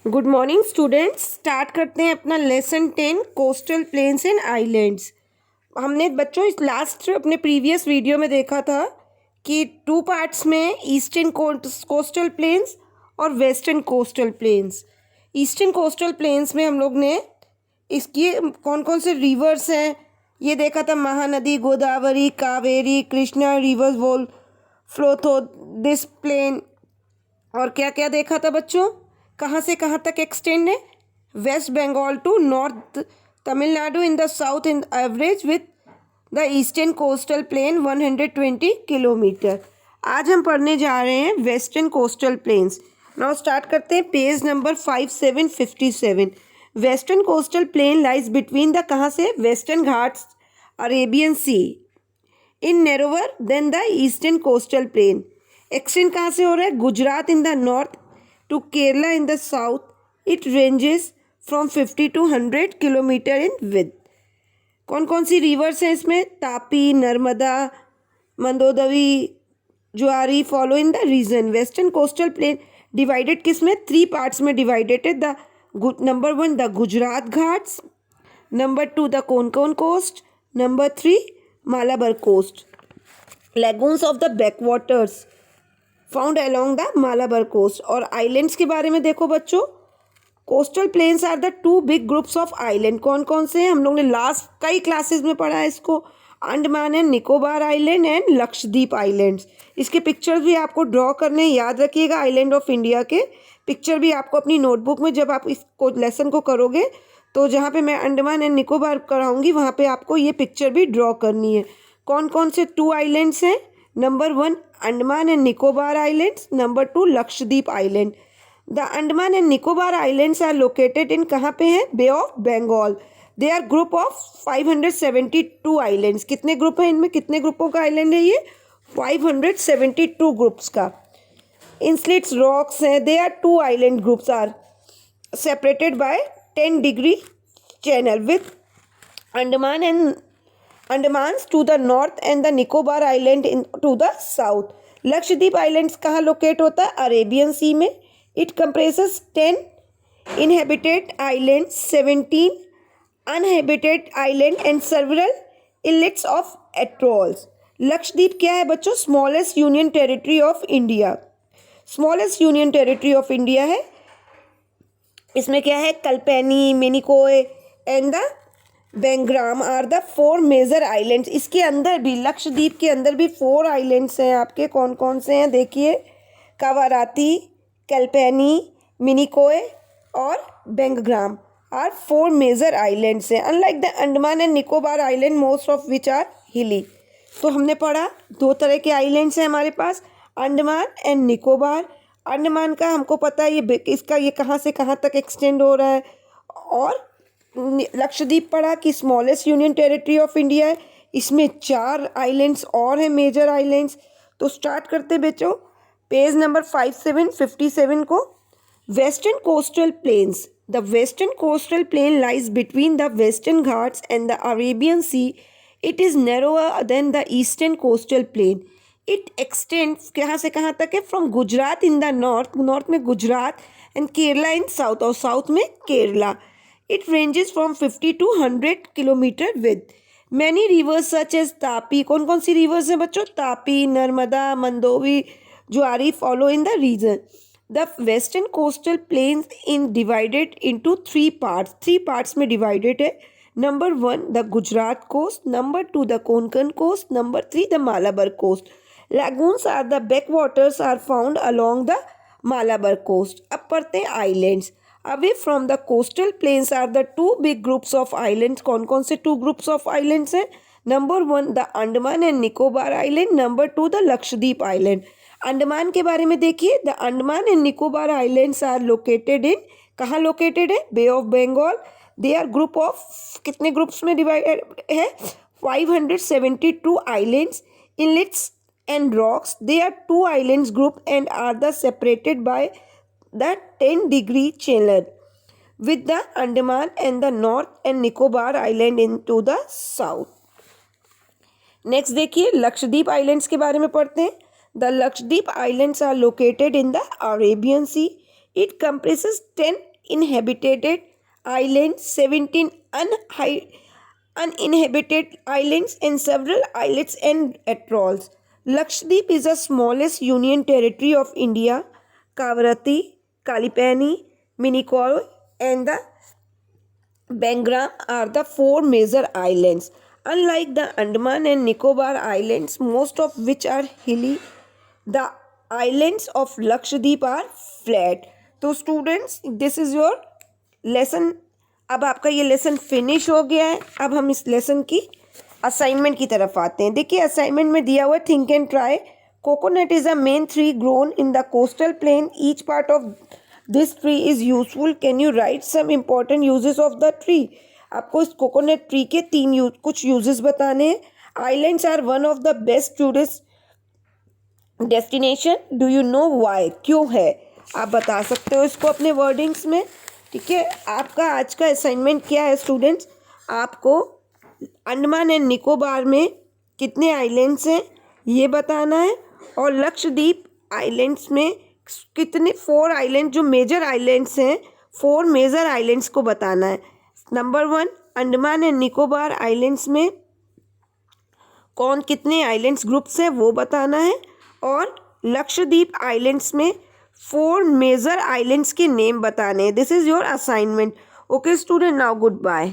Good morning students. Start करते हैं अपना lesson 10 coastal plains and islands. हमने बच्चों इस लास्ट अपने प्रीवियस वीडियो में देखा था कि टू पार्ट्स में ईस्टर्न कोस्टल प्लेन्स और western coastal planes. Eastern coastal planes में हम लोग ने इसकी कौन कौन से रिवर्स हैं ये देखा था। Mahanadi, Godavari, Kaveri, Krishna rivers whole flow through this plain. और क्या क्या देखा था बच्चों, कहाँ से कहाँ तक एक्सटेंड है। West Bengal to north Tamil Nadu in the south in average with the eastern coastal plain 120 kilometre. आज हम पढ़ने जा रहे हैं western coastal plains. Now start करते हैं page number 5757। Western coastal plain lies between the कहाँ से, western ghats, Arabian sea in narrower than the eastern coastal plain. Extend कहाँ से हो रहा है, Gujarat in the north to Kerala in the south. It ranges from 50 to 100 kilometre in width. कौन कौन सी reverse हैं इसमें, Tapi, Narmada, Mandodari, Zuari follow in the region. Western coastal plain divided किस में, 3 पार्ट्स में डिवाइडेड है। The number 1 the Gujarat Ghats, number 2 the Konkan coast, number 3 Malabar coast. Lagoons of the backwaters found along the Malabar coast. और islands के बारे में देखो बच्चों, coastal plains are the 2 big groups of island. कौन कौन से हैं, हम लोग ने लास्ट कई क्लासेस में पढ़ा है इसको। Andaman and Nicobar island and Lakshadweep islands. इसके पिक्चर्स भी आपको ड्रॉ करने याद रखिएगा। आइलैंड ऑफ इंडिया के पिक्चर भी आपको अपनी नोटबुक में जब आप इसको लेसन को करोगे तो जहाँ पे मैं अंडमान एंड निकोबार कराऊंगी वहाँ पे आपको ये पिक्चर भी ड्रॉ करनी है। कौन कौन से 2 आइलैंड्स हैं, number 1 Andaman and Nicobar islands, number 2 Lakshadweep island. The Andaman and Nicobar islands are located in कहाँ पे हैं, Bay of Bengal. They are group of 572 islands. कितने ग्रुप हैं इनमें, कितने ग्रुपों का आइलैंड है ये, 572 ग्रुप्स का। इंसलेट्स रॉक्स हैं, they are 2 island groups are separated by 10 degree channel with Andaman and Andamans to the north and the Nicobar island in to the south. Lakshadweep islands कहाँ लोकेट होता है, अरेबियन सी में। It compresses 10 inhabited island, 17 uninhabited island and several islets of atolls. लक्षद्वीप क्या है बच्चों, smallest union territory of India. Smallest union territory of India है। इसमें क्या है, Kalpeni, Minicoy and the Bangaram are the 4 major islands. इसके अंदर भी, लक्षद्वीप के अंदर भी 4 आइलैंड्स हैं आपके। कौन कौन से हैं देखिए, कावाराती, कल्पेनी, मिनिकोय और बेंग्राम आर 4 मेजर आइलैंड्स हैं। Unlike the Andaman and Nicobar island most of which are hilly. तो हमने पढ़ा 2 तरह के आइलैंड्स हैं हमारे पास, अंडमान एंड निकोबार। अंडमान का हमको पता है ये कहाँ से कहाँ तक एक्सटेंड हो रहा है। और लक्षद्वीप पढ़ा कि smallest union territory of India है। इसमें 4 आइलैंड्स और हैं, मेजर आइलैंड्स। तो स्टार्ट करते बच्चों पेज नंबर 5757 को। Western coastal plains. The western coastal plain lies between the Western Ghats and the Arabian C. It is narrower than the eastern coastal plain. It extends कहाँ से कहाँ तक है, from Gujarat in the north, north में Gujarat, and Kerala in south, और south में Kerala. It ranges from 50 to 100 kilometre width. Many rivers such as Tapi, कौन कौन सी रिवर्स हैं बच्चों, Tapi, Narmada, Mandovi, Zuari follow in the region. The western coastal plains in divided into 3 parts. 3 parts में divided है। Number 1 the Gujarat coast, number 2 the Konkan coast, number 3 the Malabar coast. Lagoons are the backwaters are found along the Malabar coast. अब पढ़ते हैं islands. Away from the coastal plains are the 2 big groups of islands. कौन कौन से 2 groups of islands हैं, number 1 the Andaman and Nicobar island, number 2 the Lakshadweep island. Andaman के बारे में देखिए, the Andaman and Nicobar islands are located in, कहाँ लोकेटेड है, Bay of Bengal. They are group of, कितने ग्रुप्स में डिवाइडेड है, 572 islands, inlets and rocks. They are 2 islands group and are the separated by the 10 degree channel with the Andaman and the North and Nicobar Island into the south. Next देखिए Lakshadweep islands के बारे में पढ़ते हैं। The Lakshadweep islands are located in the Arabian C. It compresses 10 inhabited islands, 17 uninhabited islands, and several islets and atolls. Lakshadweep is the smallest union territory of India. Kavaratti, Kalipani, Minicoy, and the Bengram are the four major islands. Unlike the Andaman and Nicobar Islands, most of which are hilly, the islands of Lakshadweep are flat. तो students, this is your lesson. अब आपका ये lesson finish हो गया है. अब हम इस लेसन की असाइनमेंट की तरफ आते हैं. देखिए असाइनमेंट में दिया हुआ है think and try. Coconut is a main tree grown in the coastal plain. Each part of this tree is useful. Can you write some important uses of the tree. आपको इस कोकोनट ट्री के कुछ uses बताने हैं. Islands are one of the best tourist destination. Do you know why, क्यों है, आप बता सकते हो इसको अपने वर्डिंग्स में. ठीक है, आपका आज का असाइनमेंट क्या है स्टूडेंट्स, आपको अंडमान एंड निकोबार में कितने आइलैंड्स हैं ये बताना है, और लक्षद्वीप आइलैंड्स में कितने 4 आइलैंड जो मेजर आइलैंड्स हैं 4 मेजर आइलैंड्स को बताना है. Number 1 Andaman and Nicobar islands में कौन कितने आइलैंड्स ग्रुप्स हैं वो बताना है, और लक्षद्वीप आइलैंड्स में 4 मेजर आइलैंड्स के नेम बताने हैं. This is your assignment. Okay student, now good bye.